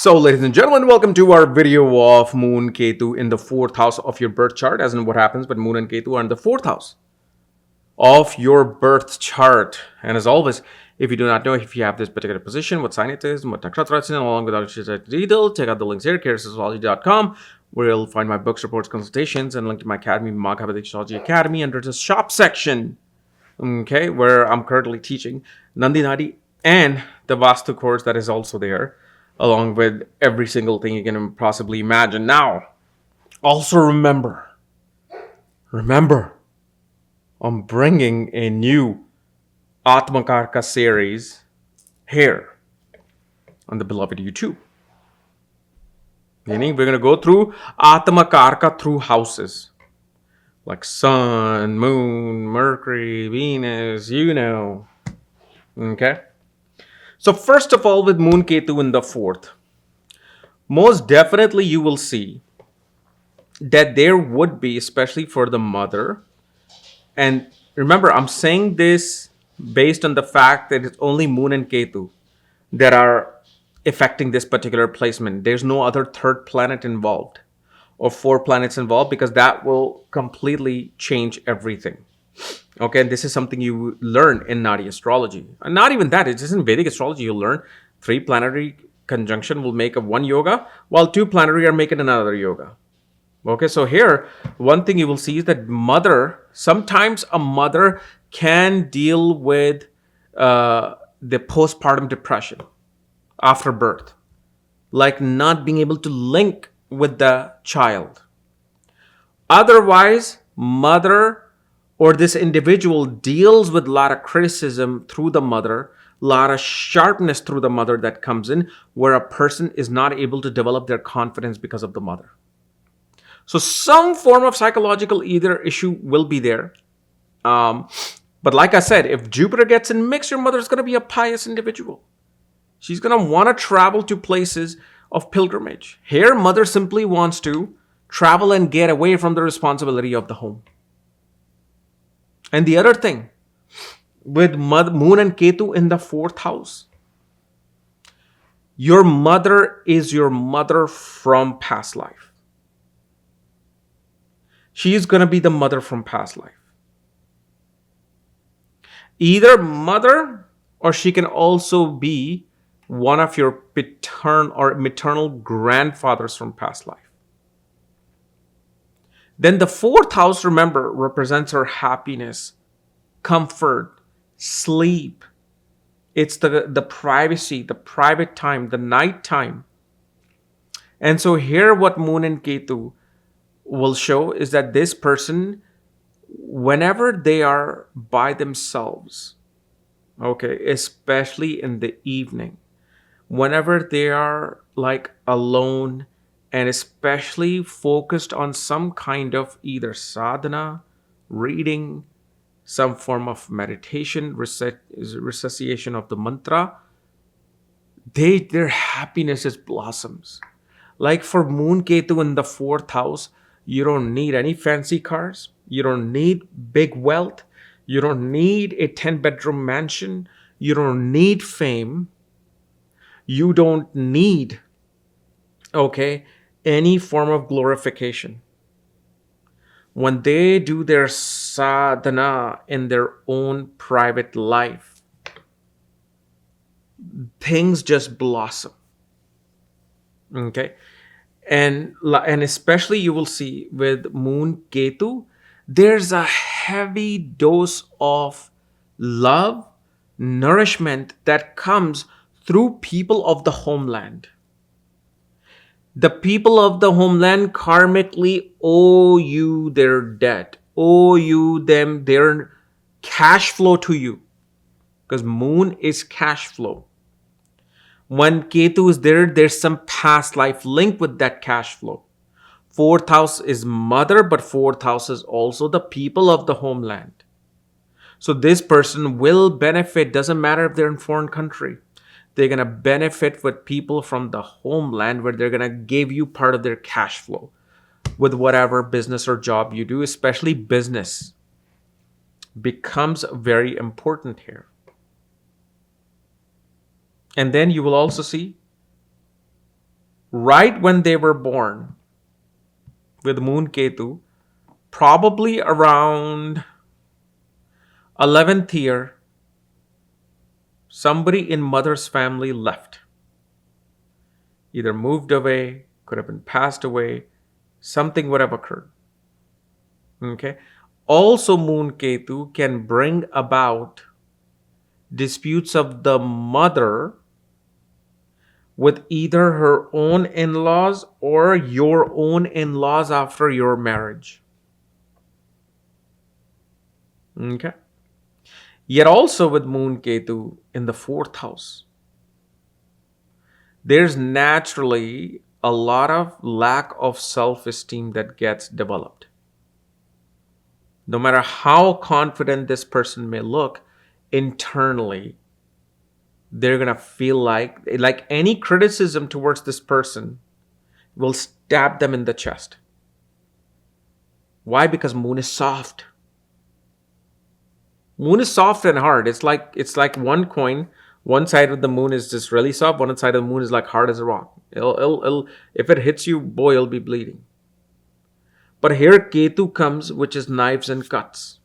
So, ladies and gentlemen, welcome to our video of Moon Ketu in the 4th house of your birth chart, as in what happens when Moon and Ketu are in the 4th house of your birth chart. And as always, if you do not know if you have this particular position, what sign it is, what nakshatra it's in, along with other details, check out the links here, KRSchannel.com, where you'll find my books, reports, consultations, and link to my academy, Vedic Astrology Academy, under the shop section. Okay, where I'm currently teaching Nandi Nadi and the Vastu course that is also there, along with every single thing you can possibly imagine. Now, also remember, I'm bringing a new Atmakarka series here on the beloved YouTube. Meaning, we're going to go through Atmakarka through houses. Like Sun, Moon, Mercury, Venus, Okay? So first of all, with Moon Ketu in the 4th, most definitely you will see that there would be, especially for the mother, and remember, I'm saying this based on the fact that it's only Moon and Ketu that are affecting this particular placement. There's no other third planet involved or 4 planets involved, because that will completely change everything. Okay, and this is something you learn in Nadi astrology. And not even that, it's just in Vedic astrology you'll learn 3 planetary conjunction will make a 1 yoga, while 2 planetary are making another yoga. Okay, so here, one thing you will see is that sometimes a mother can deal with the postpartum depression after birth, like not being able to link with the child. Otherwise, mother or this individual deals with a lot of criticism through the mother, a lot of sharpness through the mother that comes in, where a person is not able to develop their confidence because of the mother. So some form of psychological either issue will be there. But like I said, if Jupiter gets in mix, your mother is going to be a pious individual. She's going to want to travel to places of pilgrimage. Here, mother simply wants to travel and get away from the responsibility of the home. And the other thing, with Moon and Ketu in the 4th house, your mother is your mother from past life. She is going to be the mother from past life. Either mother, or she can also be one of your paternal or maternal grandfathers from past life. Then the 4th house, remember, represents her happiness, comfort, sleep. It's the privacy, the private time, the night time. And so here what Moon and Ketu will show is that this person, whenever they are by themselves, okay, especially in the evening, whenever they are like alone and especially focused on some kind of either sadhana, reading, some form of meditation, recitation of the mantra, their happiness is blossoms. Like for Moon Ketu in the 4th house, you don't need any fancy cars. You don't need big wealth. You don't need a 10-bedroom mansion. You don't need fame. You don't need, any form of glorification. When they do their sadhana in their own private life, things just blossom. Okay. And especially you will see with Moon Ketu, there's a heavy dose of love, nourishment that comes through people of the homeland. The people of the homeland karmically owe you their debt, owe you them their cash flow to you, because Moon is cash flow. When Ketu is there, there's some past life link with that cash flow. 4th house is mother, but 4th house is also the people of the homeland. So this person will benefit, doesn't matter if they're in foreign country. They're going to benefit with people from the homeland, where they're going to give you part of their cash flow with whatever business or job you do, especially business becomes very important here. And then you will also see right when they were born with Moon Ketu, probably around 11th year, somebody in mother's family left. Either moved away, could have been passed away, something would have occurred. Okay. Also, Moon Ketu can bring about disputes of the mother with either her own in-laws or your own in-laws after your marriage. Okay. Yet also with Moon Ketu in the 4th house, there's naturally a lot of lack of self-esteem that gets developed. No matter how confident this person may look, internally, they're going to feel like any criticism towards this person will stab them in the chest. Why? Because Moon is soft. Moon is soft and hard. It's like one coin. One side of the moon is just really soft. One side of the moon is like hard as a rock. If it hits you, boy, you'll be bleeding. But here Ketu comes, which is knives and cuts.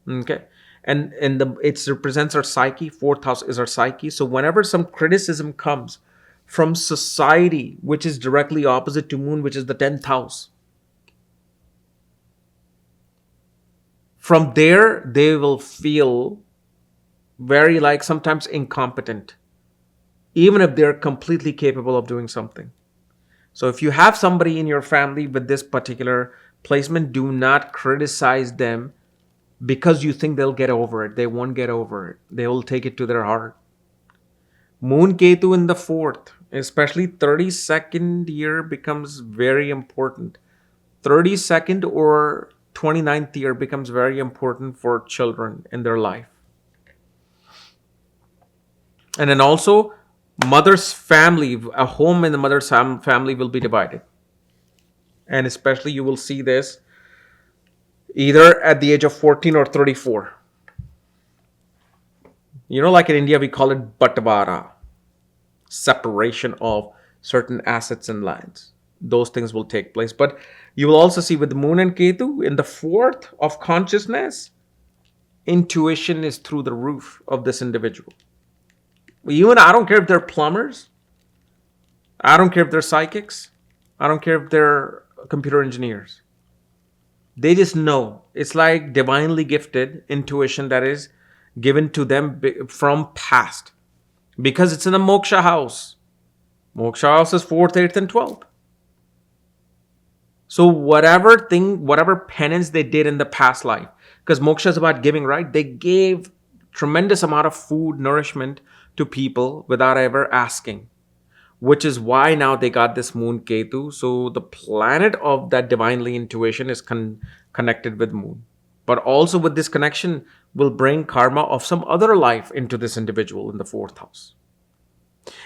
Okay. And it represents our psyche. 4th house is our psyche. So whenever some criticism comes from society, which is directly opposite to Moon, which is the 10th house, from there, they will feel very sometimes incompetent, even if they're completely capable of doing something. So if you have somebody in your family with this particular placement, do not criticize them because you think they'll get over it. They won't get over it. They will take it to their heart. Moon Ketu in the 4th, especially 32nd year, becomes very important. 32nd or 29th year becomes very important for children in their life. And then also, mother's family, a home in the mother's family will be divided. And especially you will see this either at the age of 14 or 34. Like in India, we call it Batvara, separation of certain assets and lands. Those things will take place. But you will also see with Moon and Ketu in the 4th of consciousness, intuition is through the roof of this individual. Even I don't care if they're plumbers. I don't care if they're psychics. I don't care if they're computer engineers. They just know. It's like divinely gifted intuition that is given to them from past. Because it's in the moksha house. Moksha house is 4th, 8th, and 12th. So whatever penance they did in the past life, because moksha is about giving, right? They gave tremendous amount of food, nourishment to people without ever asking, which is why now they got this Moon Ketu. So the planet of that divinely intuition is connected with Moon. But also with this connection will bring karma of some other life into this individual in the 4th house.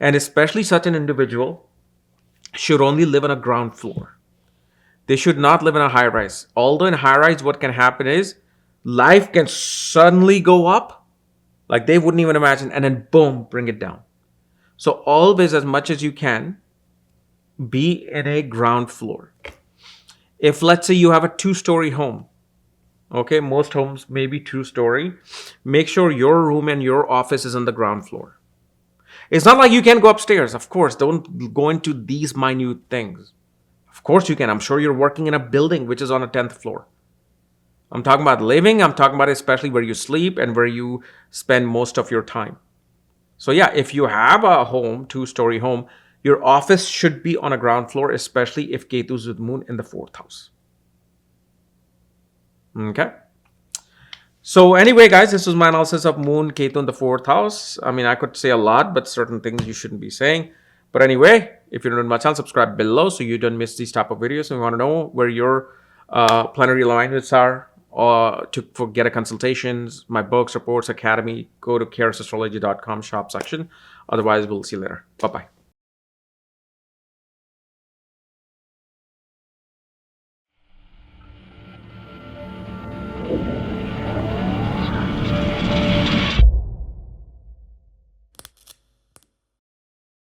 And especially such an individual should only live on a ground floor. They should not live in a high rise. Although in high rise, what can happen is life can suddenly go up like they wouldn't even imagine, and then boom, bring it down. So always, as much as you can, be in a ground floor. If let's say you have a 2-story home, okay, most homes may be 2-story, make sure your room and your office is on the ground floor. It's not like you can go upstairs. Of course, don't go into these minute things. Of course you can. I'm sure you're working in a building which is on a 10th floor. I'm talking about living. I'm talking about especially where you sleep and where you spend most of your time. So yeah, if you have a home, 2-story home, your office should be on a ground floor, especially if Ketu's with Moon in the 4th house. Okay. So anyway, guys, this was my analysis of Moon, Ketu in the 4th house. I mean, I could say a lot, but certain things you shouldn't be saying. But anyway, if you're new to my channel, subscribe below so you don't miss these type of videos. And you want to know where your planetary alignments are, to get a consultations, my books, reports, academy, go to KRSastrology.com shop section. Otherwise, we'll see you later. Bye-bye.